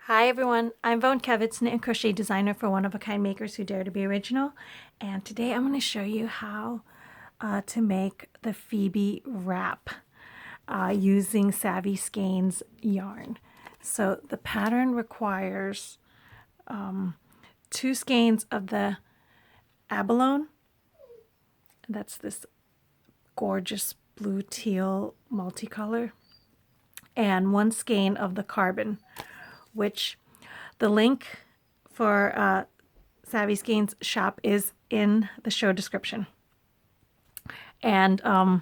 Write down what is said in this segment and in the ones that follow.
Hi everyone, I'm Vone Kevitz, knit and crochet designer for one-of-a-kind makers who dare to be original. And today I'm going to show you how to make the PHEBE wrap using Savvy Skiens yarn. So the pattern requires 2 skeins of the abalone. That's this gorgeous blue teal multicolor, and 1 skein of the carbon, which the link for Savvy Skiens shop is in the show description. And I'm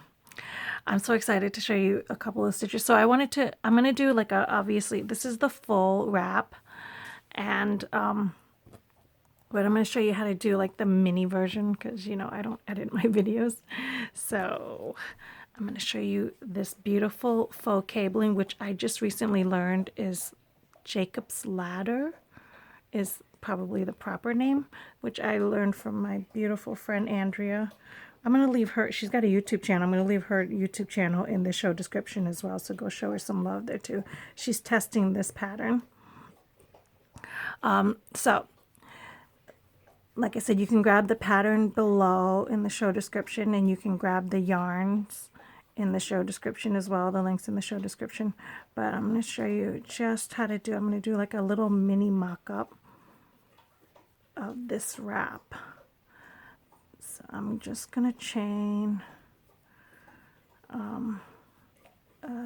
so excited to show you a couple of stitches. So I'm going to do like obviously this is the full wrap, and but I'm going to show you how to do like the mini version because, you know, I don't edit my videos. So I'm going to show you this beautiful faux cabling, which I just recently learned is Jacob's Ladder is probably the proper name, which I learned from my beautiful friend Andrea. I'm going to leave her, she's got a YouTube channel. I'm going to leave her YouTube channel in the show description as well, so go show her some love there too. She's testing this pattern. So like I said, you can grab the pattern below in the show description, and you can grab the yarns in the show description as well, the links in the show description. But I'm going to show you just how to do, I'm going to do like a little mini mock-up of this wrap. So I'm just going to chain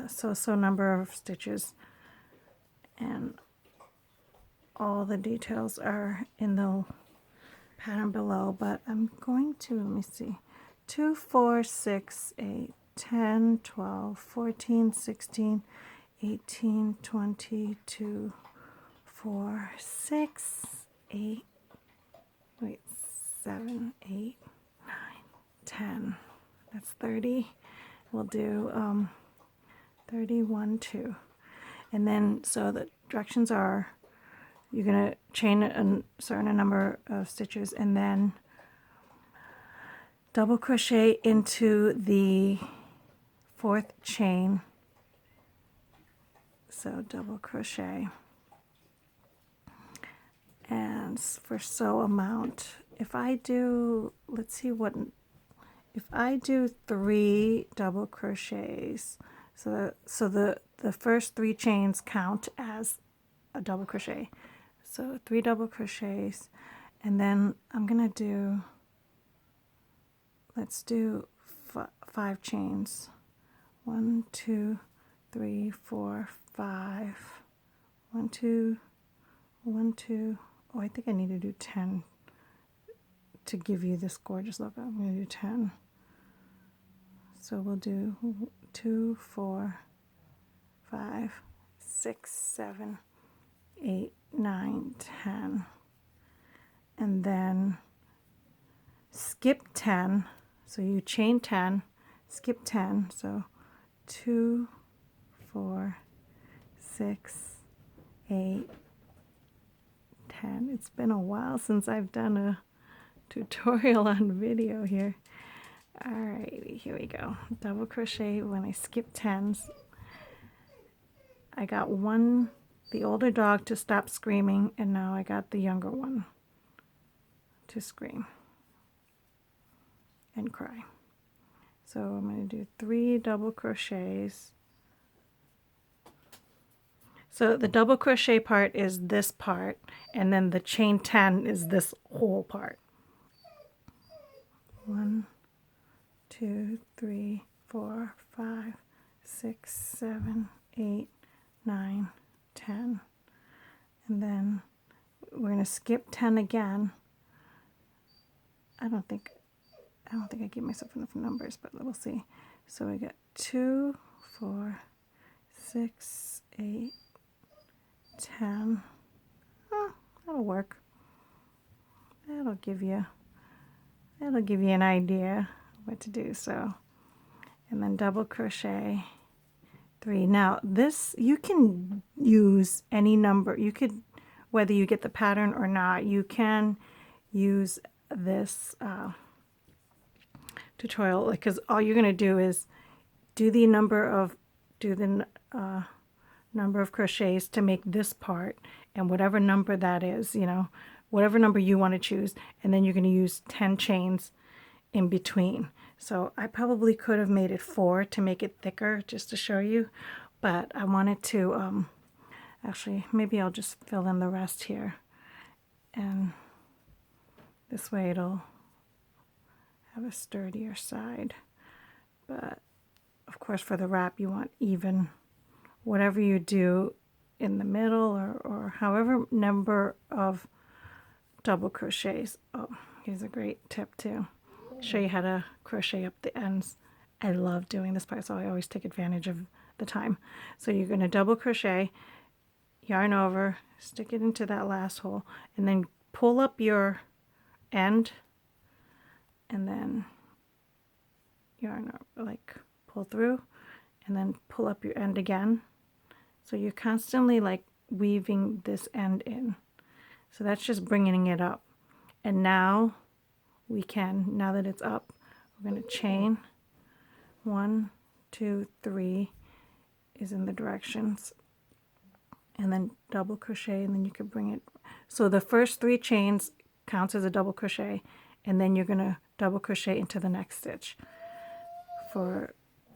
so number of stitches, and all the details are in the pattern below, but I'm going to, let me see, 2, 4, 6, 8, 10, 12, 14, 16, 18, 22, 4, 6, 8, wait, 7, 8, 9, 10. That's 30. We'll do 31, 2. And then, so the directions are, you're going to chain a certain number of stitches and then double crochet into the 4th chain. So double crochet. And for sew amount, if I do, let's see what, if I do 3 double crochets, so the first 3 chains count as a double crochet. So 3 double crochets, and then I'm gonna do, let's do 5 chains. 1, 2, 3, 4, 5. 1, 2, 1, 2. Oh, I think I need to do 10 to give you this gorgeous look. I'm gonna do 10. So we'll do 2, 4, 5, 6, 7, 8, 9, 10, and then skip 10. So you chain 10, skip 10. So 2, 4, 6, 8, 10. It's been a while since I've done a tutorial on video here. Alrighty, here we go. Double crochet when I skip 10s. I got one, the older dog, to stop screaming, and now I got the younger one to scream and cry. So I'm going to do 3 double crochets. So the double crochet part is this part, and then the chain 10 is this whole part. 1, 2, 3, 4, 5, 6, 7, 8, 9, 10. And then we're going to skip 10 again. I don't think I gave myself enough numbers, but we'll see. So we got 2, 4, 6, 8, 10. Oh, that'll work. That'll give you an idea what to do. So, and then double crochet 3. Now this, you can use any number. You could, whether you get the pattern or not, you can use this tutorial, because all you're going to do is do the number number of crochets to make this part, and whatever number that is, you know, whatever number you want to choose, and then you're going to use 10 chains in between. So I probably could have made it 4 to make it thicker just to show you, but I wanted to actually, maybe I'll just fill in the rest here, and this way it'll have a sturdier side. But of course for the wrap you want even, whatever you do in the middle, or however number of double crochets. Oh, here's a great tip too. Show you how to crochet up the ends. I love doing this part, so I always take advantage of the time. So you're going to double crochet, yarn over, stick it into that last hole, and then pull up your end, and then yarn up, like pull through, and then pull up your end again. So you're constantly like weaving this end in. So that's just bringing it up. And now we can, now that it's up, we're going to chain 1, 2, 3 is in the directions, and then double crochet, and then you can bring it. So the first 3 chains counts as a double crochet, and then you're going to double crochet into the next stitch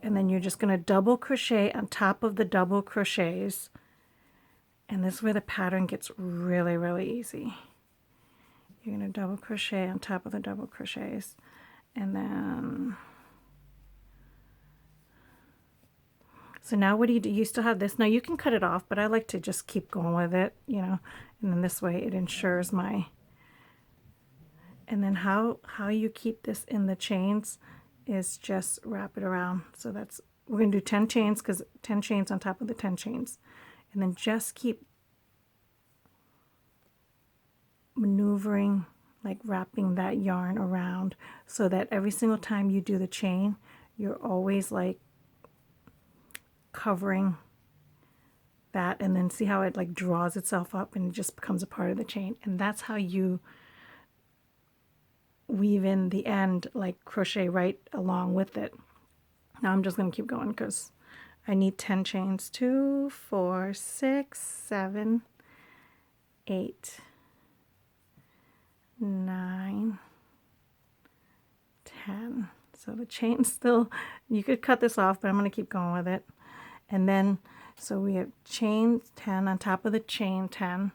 and then you're just going to double crochet on top of the double crochets, and this is where the pattern gets really, really easy. You're going to double crochet on top of the double crochets, and then so now what do? You still have this. Now you can cut it off, but I like to just keep going with it, you know, and then this way it ensures my, and then how you keep this in the chains is just wrap it around. So that's, we're going to do 10 chains, because 10 chains on top of the 10 chains, and then just keep maneuvering, like wrapping that yarn around, so that every single time you do the chain, you're always like covering that, and then see how it like draws itself up and it just becomes a part of the chain. And that's how you weave in the end, like crochet right along with it. Now I'm just going to keep going because I need 10 chains. 2, 4, 6, 7, 8, 9, 10. So the chain still, you could cut this off, but I'm going to keep going with it. And then, so we have chain 10 on top of the chain 10,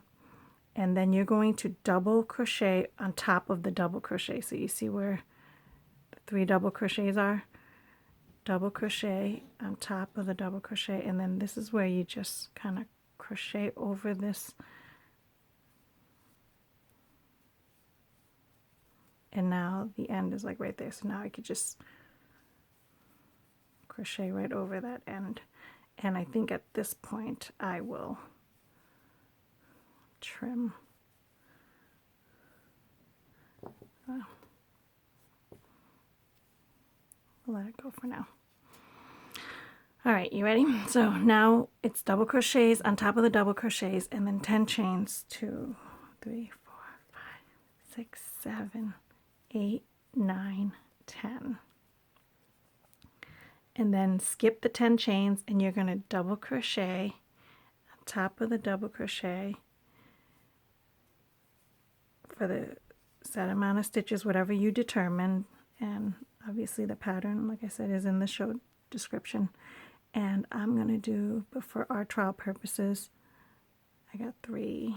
and then you're going to double crochet on top of the double crochet. So you see where the 3 double crochets are? Double crochet on top of the double crochet, and then this is where you just kind of crochet over this, and now the end is like right there. So now I could just crochet right over that end. And I think at this point I will trim. I'll let it go for now. All right, you ready? So now it's double crochets on top of the double crochets, and then 10 chains. 2, 3, 4, 5, 6, 7, 8, 9, 10. And then skip the 10 chains, and you're going to double crochet on top of the double crochet for the set amount of stitches, whatever you determine. And obviously the pattern, like I said, is in the show description. And I'm going to do, but for our trial purposes, I got 3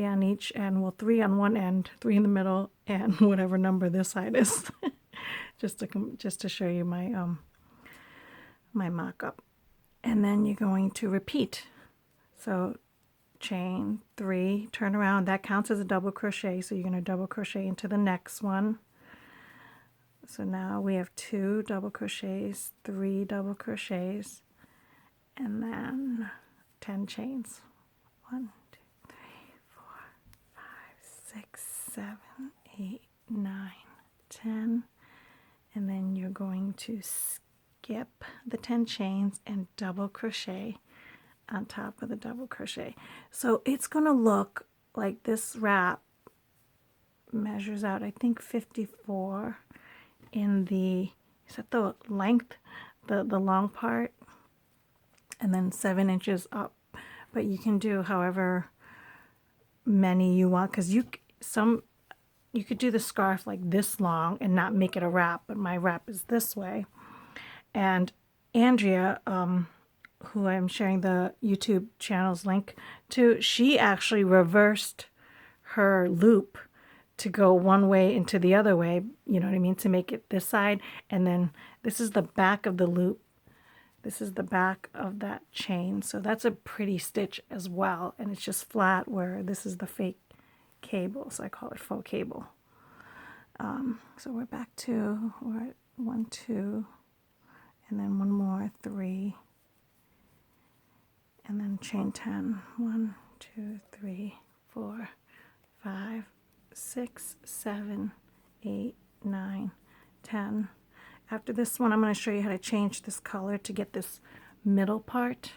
on each end. Well, 3 on one end, 3 in the middle, and whatever number this side is. just to show you my my mock-up. And then you're going to repeat. So chain 3, turn around, that counts as a double crochet, so you're going to double crochet into the next one. So now we have 2 double crochets, 3 double crochets, and then 10 chains. 1, 2, 3, 4, 5, 6, 7, 8, 9, 10. And then you're going to skip the 10 chains and double crochet on top of the double crochet. So it's going to look like this wrap measures out, I think, 54 in the, is that the length, the long part? and then 7 inches up. But you can do however many you want, because you could do the scarf like this long and not make it a wrap, but my wrap is this way. And Andrea, who I'm sharing the YouTube channel's link to, she actually reversed her loop to go one way into the other way, you know what I mean, to make it this side. And then this is the back of the loop. This is the back of that chain. So that's a pretty stitch as well. And it's just flat, where this is the fake cable. So I call it faux cable. So we're back to, we're at 1, 2, and then one more, 3, and then chain 10. 1, 2, 3, 4, 5, 6, 7, 8, 9, 10. After this one, I'm going to show you how to change this color to get this middle part,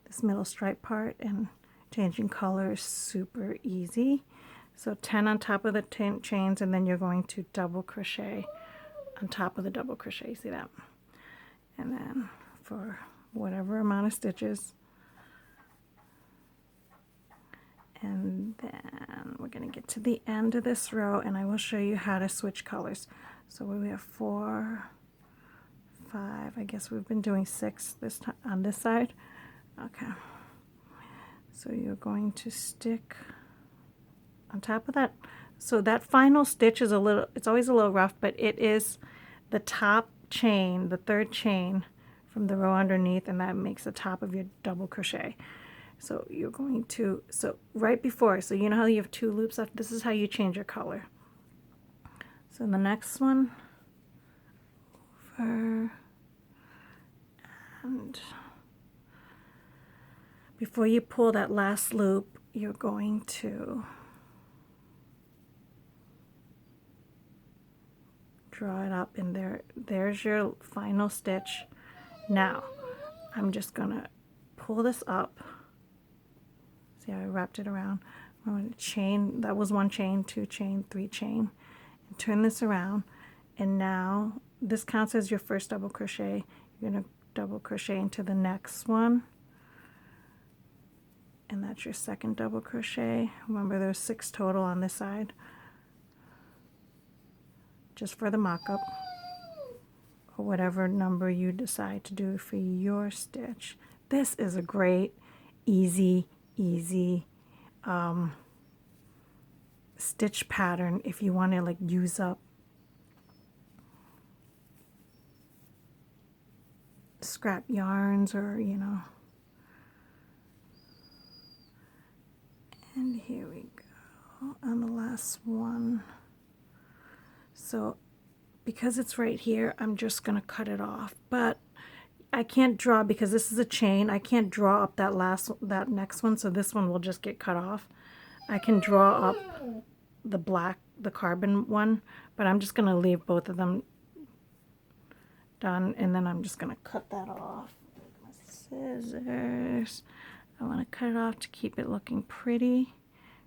this middle stripe part, and changing color is super easy. So 10 on top of the chains, and then you're going to double crochet on top of the double crochet. See that? And then for whatever amount of stitches. And then we're going to get to the end of this row, and I will show you how to switch colors. So we have 4, 5, I guess we've been doing 6 this time on this side. Okay. So you're going to stick on top of that. So that final stitch is it's always a little rough, but it is the top chain, the third chain from the row underneath, and that makes the top of your double crochet. So you're going to, so right before, so you know how you have 2 loops left, this is how you change your color. So the next one, over, and before you pull that last loop, you're going to draw it up, and there's your final stitch. Now I'm just gonna pull this up. See how I wrapped it around? I'm going to chain, that was 1 chain, 2 chain, 3 chain, and turn this around. And now this counts as your first double crochet. You're going to double crochet into the next one, and that's your second double crochet. Remember, there's 6 total on this side, just for the mock-up, or whatever number you decide to do for your stitch. This is a great, easy stitch pattern if you want to like use up scrap yarns, or you know. And here we go on the last one. So because it's right here, I'm just gonna cut it off, but I can't draw, because this is a chain, I can't draw up that next one, so this one will just get cut off. I can draw up the carbon one, but I'm just gonna leave both of them done, and then I'm just gonna cut that off with my scissors. I want to cut it off to keep it looking pretty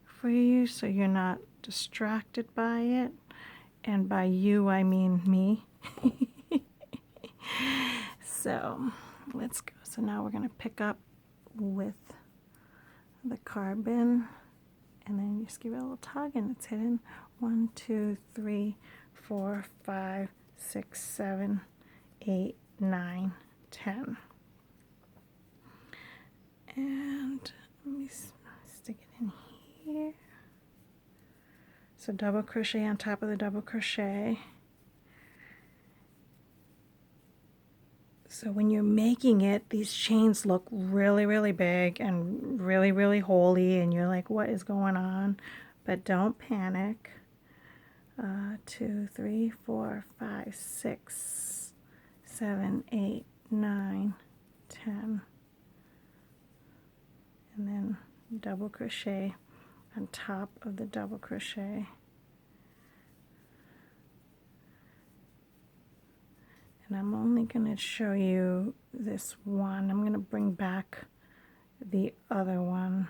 for you, so you're not distracted by it, and by you I mean me. So let's go. So now we're going to pick up with the carbon, and then you just give it a little tug, and it's hidden. 1, 2, 3, 4, 5, 6, 7, 8, 9, 10. And let me stick it in here. So double crochet on top of the double crochet. So when you're making it, these chains look really big and really holy, and you're like, what is going on? But don't panic. 2, 3, 4, 5, 6, 7, 8, 9, 10. And then double crochet on top of the double crochet. And I'm only going to show you this one. I'm going to bring back the other one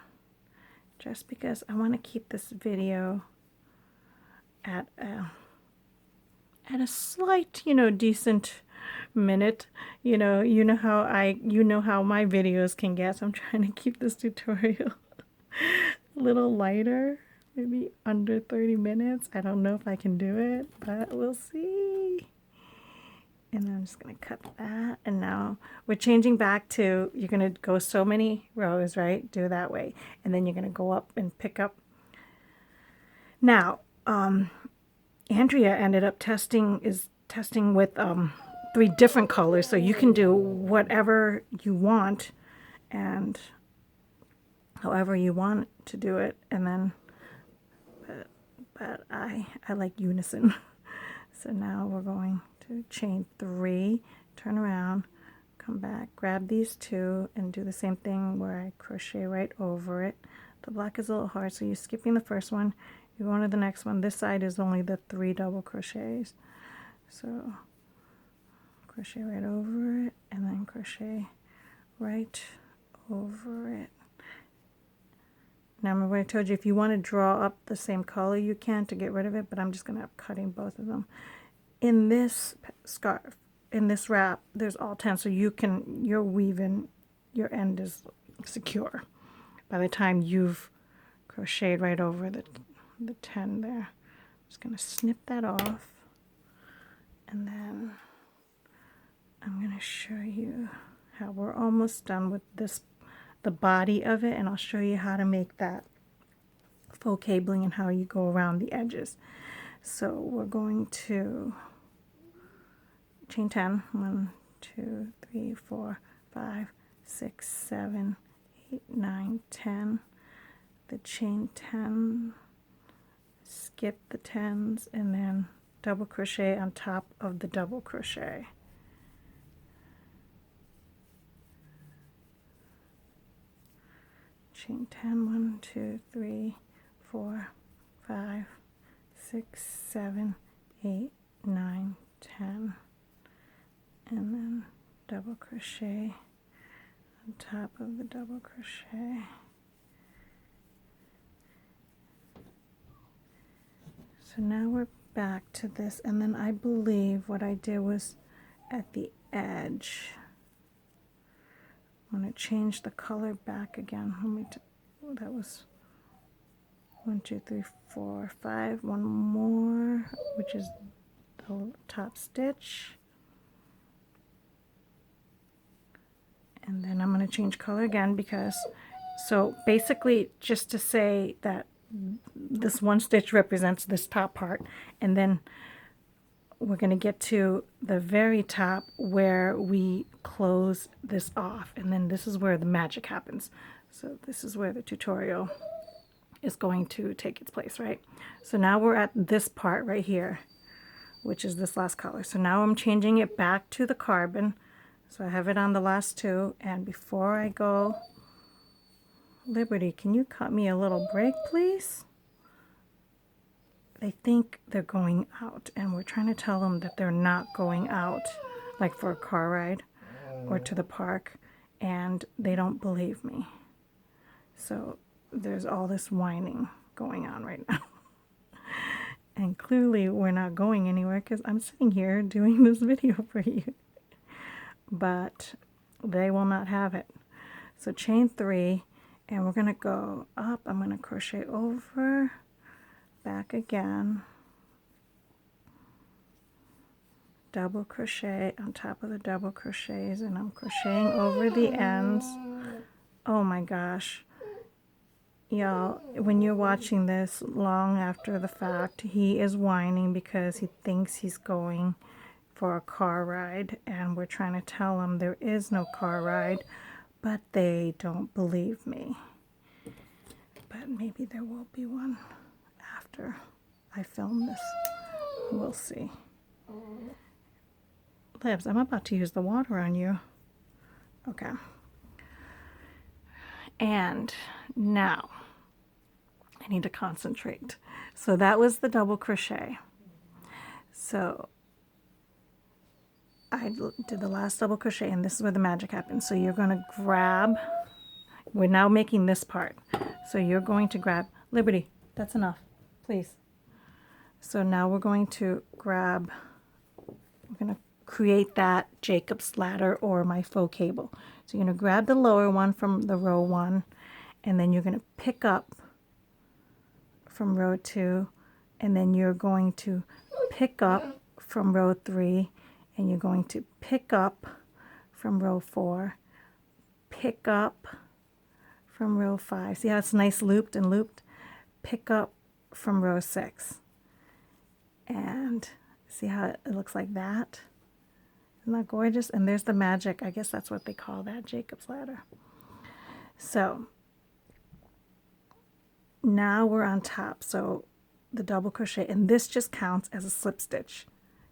just because I want to keep this video at a slight, decent minute. You know how my videos can get. So I'm trying to keep this tutorial a little lighter, maybe under 30 minutes. I don't know if I can do it, but we'll see. And I'm just going to cut that. And now we're changing back to, you're going to go so many rows, right? Do that way. And then you're going to go up and pick up. Now, Andrea ended up testing with 3 different colors. So you can do whatever you want and however you want to do it. And then, but I like unison. So now we're going to chain 3, turn around, come back, grab these 2 and do the same thing where I crochet right over it. The black is a little hard, so you're skipping the first one, you're going to the next one. This side is only the 3 double crochets. So crochet right over it and then crochet right over it. Now remember I told you if you want to draw up the same color you can to get rid of it, but I'm just going to have cutting both of them. In this scarf, in this wrap, there's all 10, so you're weaving, your end is secure by the time you've crocheted right over the 10 there. I'm just going to snip that off, and then I'm going to show you how we're almost done with this, the body of it, and I'll show you how to make that faux cabling and how you go around the edges. So we're going to chain 10, 1, 2, 3, 4, 5, 6, 7, 8, 9, 10. The chain 10, skip the 10s, and then double crochet on top of the double crochet. Chain 10, 1, 2, 3, 4, 5, 6, 7, 8, 9, 10. And then double crochet on top of the double crochet. So now we're back to this, and then I believe what I did was at the edge, I'm going to change the color back again. That was 1, 2, 3, 4, 5. One more, which is the top stitch. And then I'm going to change color again because, so basically just to say that this one stitch represents this top part, and then we're going to get to the very top where we close this off, and then this is where the magic happens. So this is where the tutorial is going to take its place, right? So now we're at this part right here, which is this last color. So now I'm changing it back to the carbon. So I have it on the last 2, and before I go, Liberty, can you cut me a little break, please? They think they're going out, and we're trying to tell them that they're not going out, like for a car ride or to the park, and they don't believe me. So there's all this whining going on right now. And clearly we're not going anywhere because I'm sitting here doing this video for you. But they will not have it. So chain 3, and we're going to go up. I'm going to crochet over, back again, double crochet on top of the double crochets, and I'm crocheting over the ends. Oh my gosh. Y'all, when you're watching this long after the fact, he is whining because he thinks he's going for a car ride, and we're trying to tell him there is no car ride, but they don't believe me. But maybe there will be one after I film this. We'll see. Libs, I'm about to use the water on you. Okay. And now I need to concentrate. So that was the double crochet. So I did the last double crochet, and this is where the magic happens. So you're going to grab, we're now making this part. So you're going to grab, Liberty, that's enough, please. So now we're going to grab, we're going to create that Jacob's ladder or my faux cable. So you're going to grab the lower one from the row 1, and then you're going to pick up from row 2, and then you're going to pick up from row 3, and you're going to pick up from row 4, pick up from row 5. See how it's nice looped and looped? Pick up from row 6. And see how it looks like that? Isn't that gorgeous? And there's the magic. I guess that's what they call that, Jacob's ladder. So now we're on top. So the double crochet, and this just counts as a slip stitch.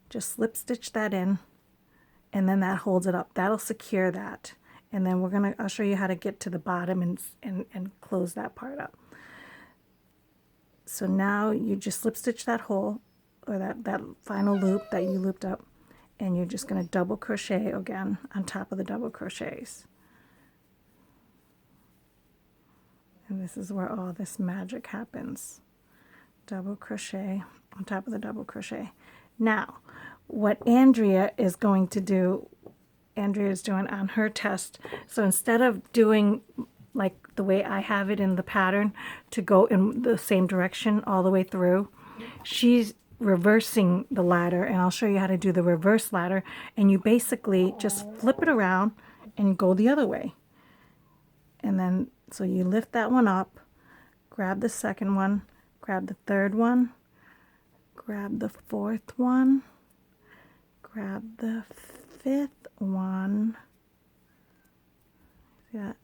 Just slip stitch that in, and then that holds it up. That'll secure that. And then I'll show you how to get to the bottom and close that part up. So now you just slip stitch that hole, or that final loop that you looped up, and you're just going to double crochet again on top of the double crochets. And this is where all this magic happens. Double crochet on top of the double crochet. Now, what Andrea is going to do, Andrea is doing on her test, so instead of doing like the way I have it in the pattern to go in the same direction all the way through, she's reversing the ladder, and I'll show you how to do the reverse ladder. And you basically just flip it around and go the other way. And then, so you lift that one up, grab the second one, grab the third one, grab the fourth one, grab the fifth one, see that?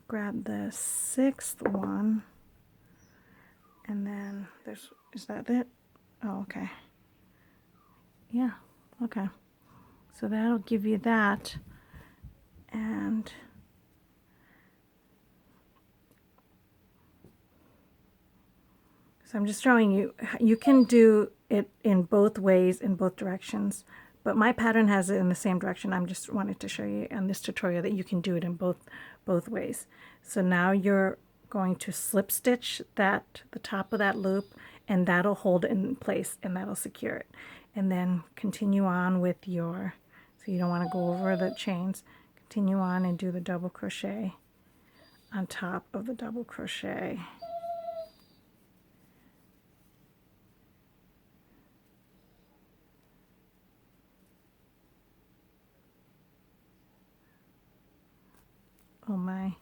Grab the sixth one, and then is that it? Oh, okay. Yeah, okay. So that'll give you that, and so I'm just showing you, you can do it in both ways, in both directions, but my pattern has it in the same direction. I'm just wanted to show you in this tutorial that you can do it in both ways. So now you're going to slip stitch the top of that loop, and that'll hold it in place, and that'll secure it. And then continue on with your, so you don't want to go over the chains, continue on and do the double crochet on top of the double crochet. Oh my, I'm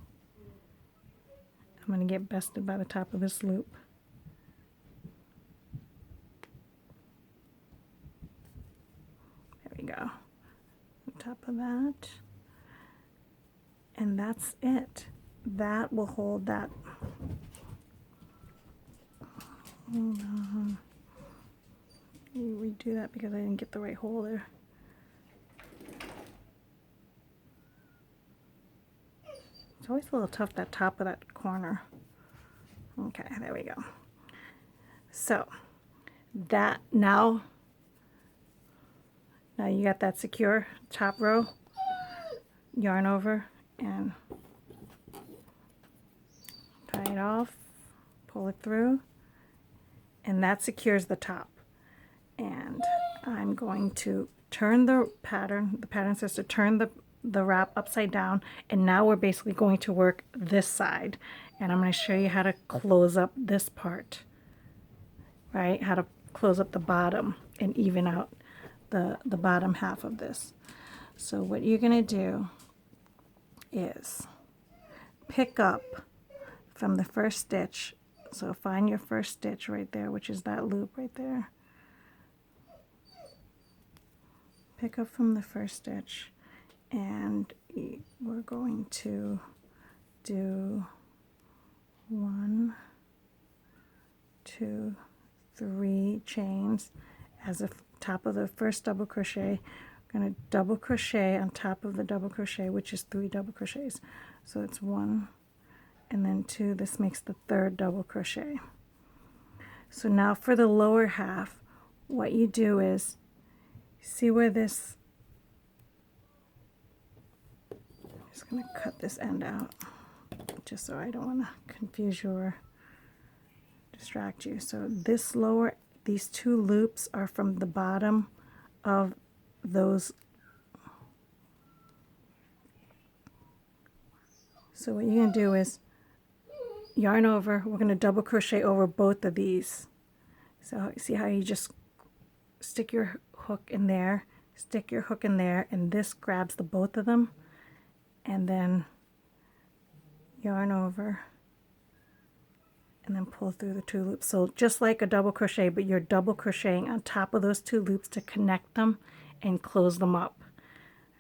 going to get bested by the top of this loop. There we go. On top of that. And that's it. That will hold that. Hold on. Redo that because I didn't get the right holder. It's always a little tough, that top of that corner. Okay, there we go. So that now you got that secure top row, yarn over and tie it off, pull it through, and that secures the top. And I'm going to turn the pattern. The pattern says to turn the wrap upside down, and now we're basically going to work this side, and I'm going to show you how to close up this part, right? How to close up the bottom and even out the bottom half of this. So what you're going to do is pick up from the first stitch. So find your first stitch right there, which is that loop right there. Pick up from the first stitch, and we're going to do 1, 2, 3 chains as a top of the first double crochet. I'm going to double crochet on top of the double crochet, which is 3 double crochets. So it's 1 and then 2. This makes the third double crochet. So now for the lower half, what you do is, see where this, I'm just going to cut this end out just so I don't want to confuse you or distract you. So these 2 loops are from the bottom of those So what you're going to do is yarn over. We're going to double crochet over both of these. So see how you just stick your hook in there, stick your hook in there, and this grabs the both of them, and then yarn over and then pull through the 2 loops. So just like a double crochet, but you're double crocheting on top of those 2 loops to connect them and close them up.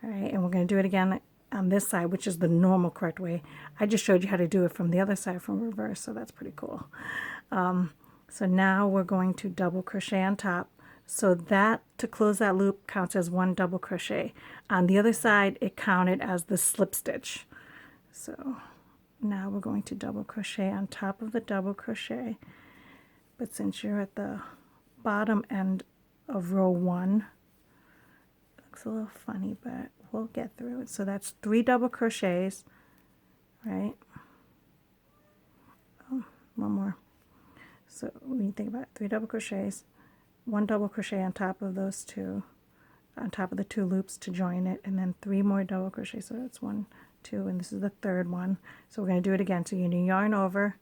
All right, and we're going to do it again on this side, which is the normal correct way. I just showed you how to do it from the other side, from reverse, so that's pretty cool. So now we're going to double crochet on top. So that, to close that loop, counts as 1 double crochet. On the other side, it counted as the slip stitch. So now we're going to double crochet on top of the double crochet. But since you're at the bottom end of row 1, it looks a little funny, but we'll get through it. So that's 3 double crochets, right? Oh, one more. So when you think about it, 3 double crochets, 1 double crochet on top of those 2, on top of the 2 loops to join it, and then 3 more double crochets. So that's 1, 2, and this is the 3rd one. So we're going to do it again. So you're going to yarn over.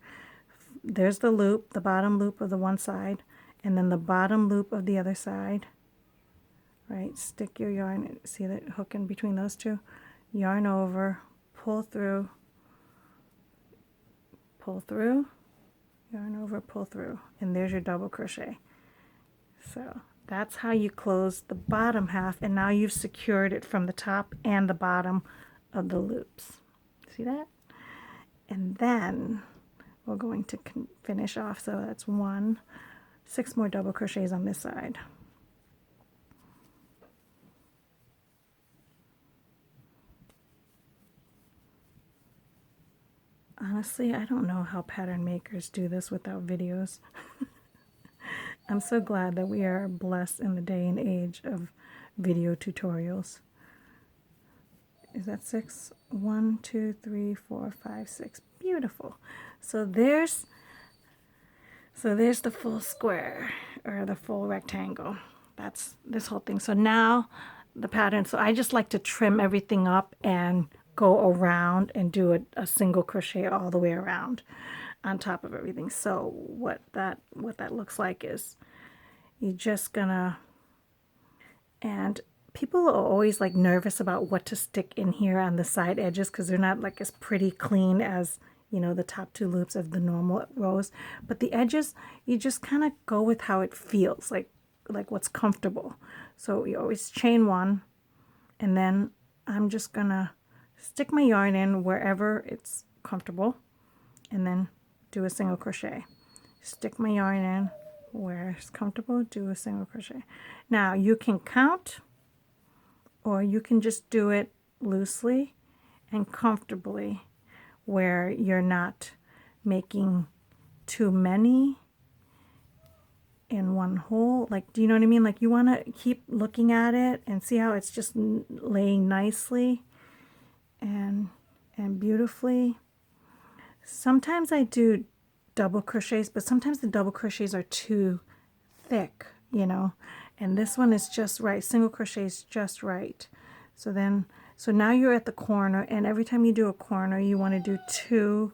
There's the loop, the bottom loop of the one side, and then the bottom loop of the other side. Right, stick your yarn, see that hook in between those 2, yarn over, pull through, yarn over, pull through, and there's your double crochet. So that's how you close the bottom half, and now you've secured it from the top and the bottom of the loops. See that? And then we're going to finish off, so that's 6 more double crochets on this side. Honestly, I don't know how pattern makers do this without videos. I'm so glad that we are blessed in the day and age of video tutorials. Is that 6? 1, 2, 3, 4, 5, 6. Beautiful. So there's the full square, or the full rectangle. That's this whole thing. So now the pattern, so I just like to trim everything up and go around and do a single crochet all the way around on top of everything. So what that looks like is you're just gonna, and people are always like nervous about what to stick in here on the side edges because they're not like as pretty clean as, you know, the top 2 loops of the normal rows. But the edges, you just kind of go with how it feels, like what's comfortable. So you always chain 1, and then I'm just gonna stick my yarn in wherever it's comfortable, and then do a single crochet. Stick my yarn in where it's comfortable, do a single crochet. Now you can count, or you can just do it loosely and comfortably where you're not making too many in one hole. Like, do you know what I mean? Like, you want to keep looking at it and see how it's just laying nicely and beautifully. Sometimes I do double crochets, but sometimes the double crochets are too thick, you know, and this one is just right. Single crochet is just right. So now you're at the corner, and every time you do a corner, you want to do 2,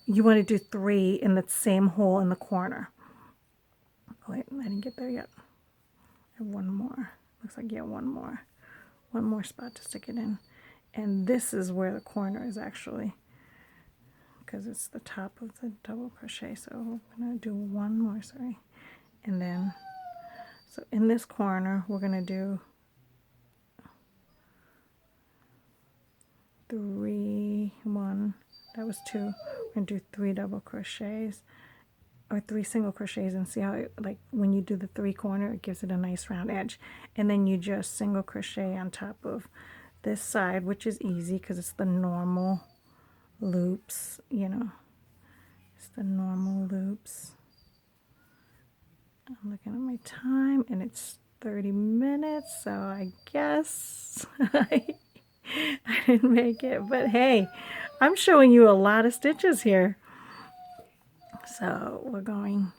you want to do 3 in the same hole in the corner. Oh wait, I didn't get there yet. I have 1 more. Looks like, yeah, 1 more spot to stick it in. And this is where the corner is actually, because it's the top of the double crochet. So we're going to do 1 more, sorry. And then, so in this corner, we're going to do 3, 1, that was 2. We're going to do 3 double crochets, or 3 single crochets, and see how it, like when you do the 3 corner, it gives it a nice round edge. And then you just single crochet on top of this side, which is easy because it's the normal loops, you know, it's the normal loops. I'm looking at my time, and it's 30 minutes, so I guess I didn't make it, but hey, I'm showing you a lot of stitches here. So we're going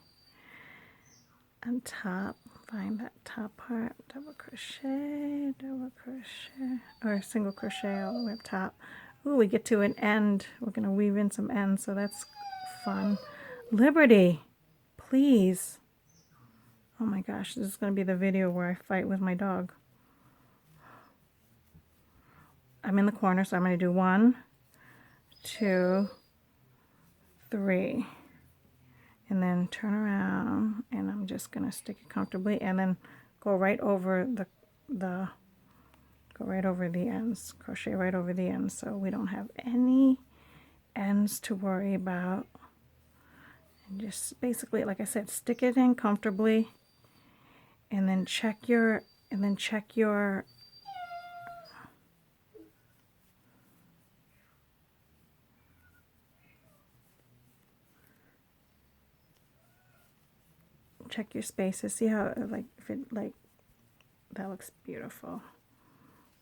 on top, find that top part, double crochet, or single crochet all the way up top. Ooh, we get to an end. We're going to weave in some ends, so that's fun. Liberty, please. Oh my gosh, this is going to be the video where I fight with my dog. I'm in the corner, so I'm going to do 1, 2, 3. And then turn around, and I'm just going to stick it comfortably, and then go right over the ends, crochet right over the ends, so we don't have any ends to worry about. And just basically, like I said, stick it in comfortably, and then check your spaces. See how like if it like that looks beautiful.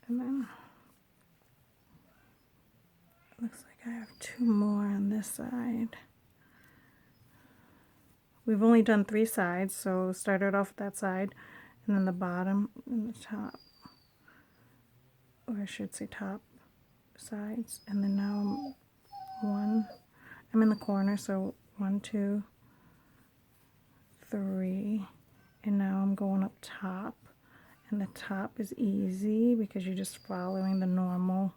And then it looks like I have 2 more on this side. We've only done 3 sides, so started off that side, and then the bottom and the top, or I should say top sides, and then now I'm in the corner, so 1, 2, 3, and now I'm going up top, and the top is easy because you're just following the normal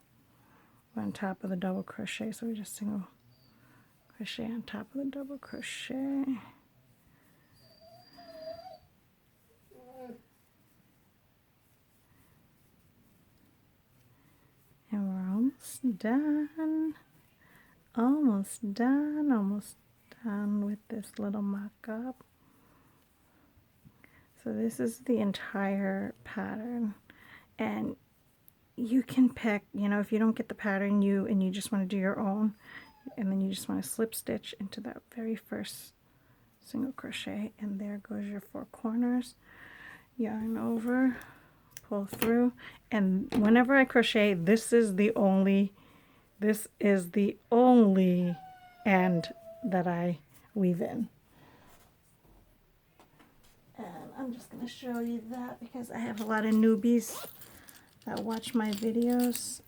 on top of the double crochet, so we just single crochet on top of the double crochet. And we're almost done. Almost done with this little mock-up. So this is the entire pattern, and you can pick, you know, if you don't get the pattern and you just want to do your own, and then you just want to slip stitch into that very first single crochet, and there goes your 4 corners. Yarn over, pull through, and whenever I crochet, this is the only end that I weave in. And I'm just going to show you that because I have a lot of newbies that watch my videos.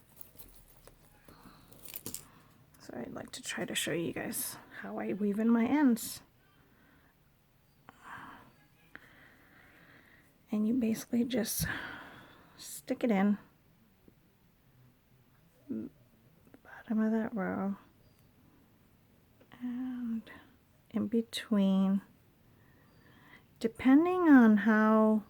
So I'd like to try to show you guys how I weave in my ends. And you basically just stick it in the bottom of that row and in between, depending on how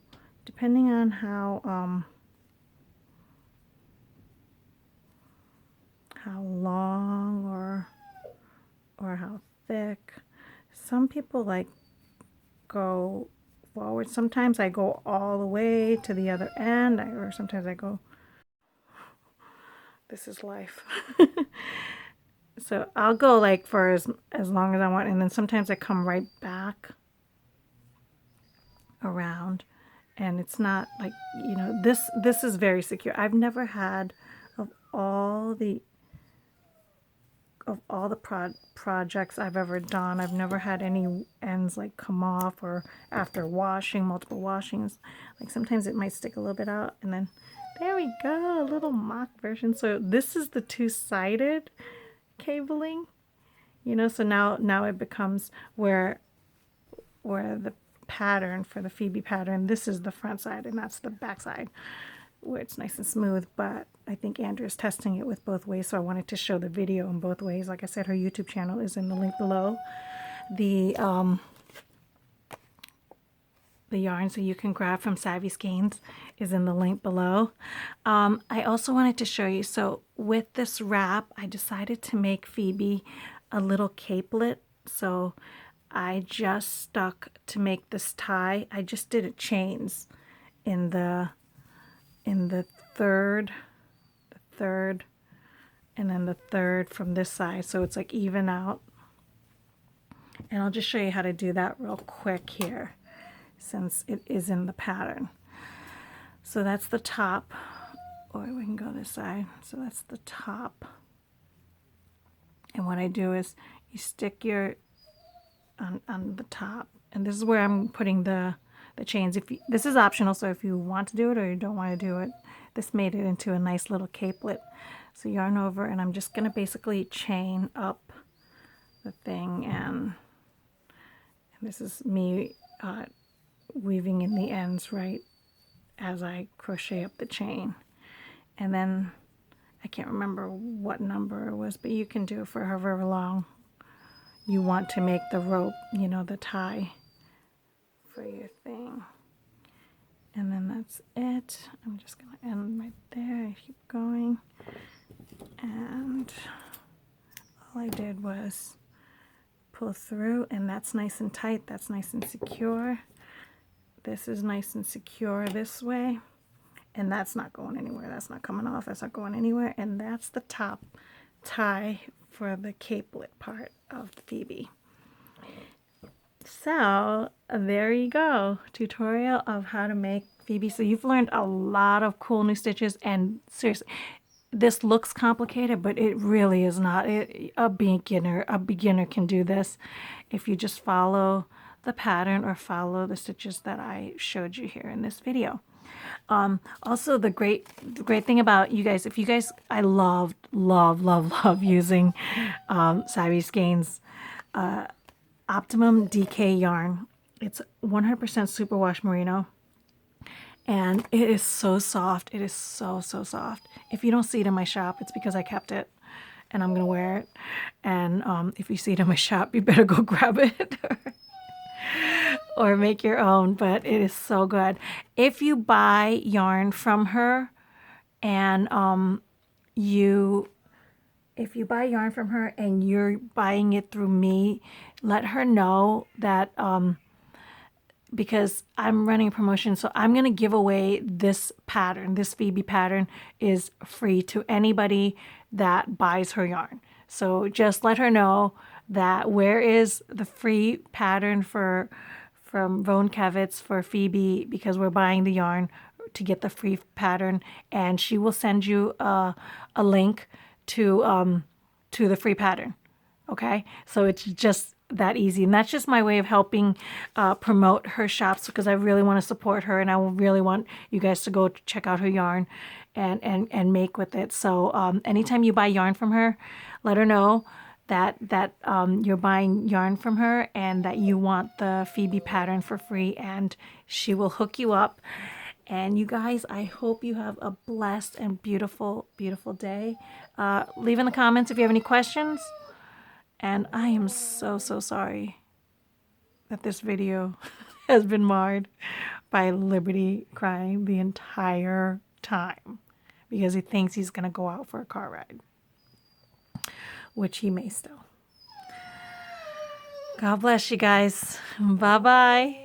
long or how thick. Some people like go forward. Sometimes I go all the way to the other end, or sometimes I go, this is life. So I'll go like for as long as I want, and then sometimes I come right back around, and it's not like, you know, this is very secure. I've never had, of all the projects I've ever done, I've never had any ends like come off, or after washing, multiple washings, like sometimes it might stick a little bit out, and then there we go, a little mock version. So this is the 2-sided cabling, you know, so now it becomes where the pattern for the PHEBE pattern, this is the front side and that's the back side, where it's nice and smooth. But I think Andrea's testing it with both ways, so I wanted to show the video in both ways. Like I said, her YouTube channel is in the link below. The yarns that you can grab from Savvy Skiens is in the link below. I also wanted to show you, so with this wrap, I decided to make PHEBE a little capelet. So I just stuck, to make this tie, I just did it chains in the third, and then the third from this side, so it's like even out. And I'll just show you how to do that real quick here, since it is in the pattern. So that's the top, or we can go this side. So that's the top. And what I do is you stick your on the top, and this is where I'm putting the the chains. If you, this is optional, so if you want to do it or you don't want to do it, this made it into a nice little capelet. So yarn over, and I'm just going to basically chain up the thing, and this is me weaving in the ends right as I crochet up the chain. And then I can't remember what number it was, but you can do it for however long you want to make the rope, you know, the tie for your thing. And then that's it. I'm just going to end right there. I keep going. And all I did was pull through, and that's nice and tight. That's nice and secure. This is nice and secure this way. And that's not going anywhere. That's not coming off. That's not going anywhere. And that's the top tie for the capelet part of the Phoebe. So there you go. Tutorial of how to make Phoebe. So you've learned a lot of cool new stitches, and seriously, this looks complicated, but it really is not. A beginner can do this if you just follow the pattern or follow the stitches that I showed you here in this video. Also, the great thing about you guys, if you guys, I love using Savvy Skiens Optimum DK yarn. It's 100% superwash merino, and it is so soft. It is so soft. If you don't see it in my shop, it's because I kept it and I'm gonna wear it. And if you see it in my shop, you better go grab it or make your own. But it is so good. If you buy yarn from her, and if you buy yarn from her and you're buying it through me, let her know that because I'm running a promotion, so I'm going to give away this pattern. This Phoebe pattern is free to anybody that buys her yarn. So just let her know that where is the free pattern from Vone Kevitz for Phoebe, because we're buying the yarn to get the free pattern, and she will send you a link to the free pattern. Okay, so it's just that easy, and that's just my way of helping promote her shops, because I really want to support her, and I really want you guys to go check out her yarn and make with it. So anytime you buy yarn from her, let her know that you're buying yarn from her and that you want the Phoebe pattern for free, and she will hook you up. And you guys, I hope you have a blessed and beautiful day. Leave in the comments if you have any questions. And I am so sorry that this video has been marred by Liberty crying the entire time because he thinks he's going to go out for a car ride, which he may still. God bless you guys. Bye-bye.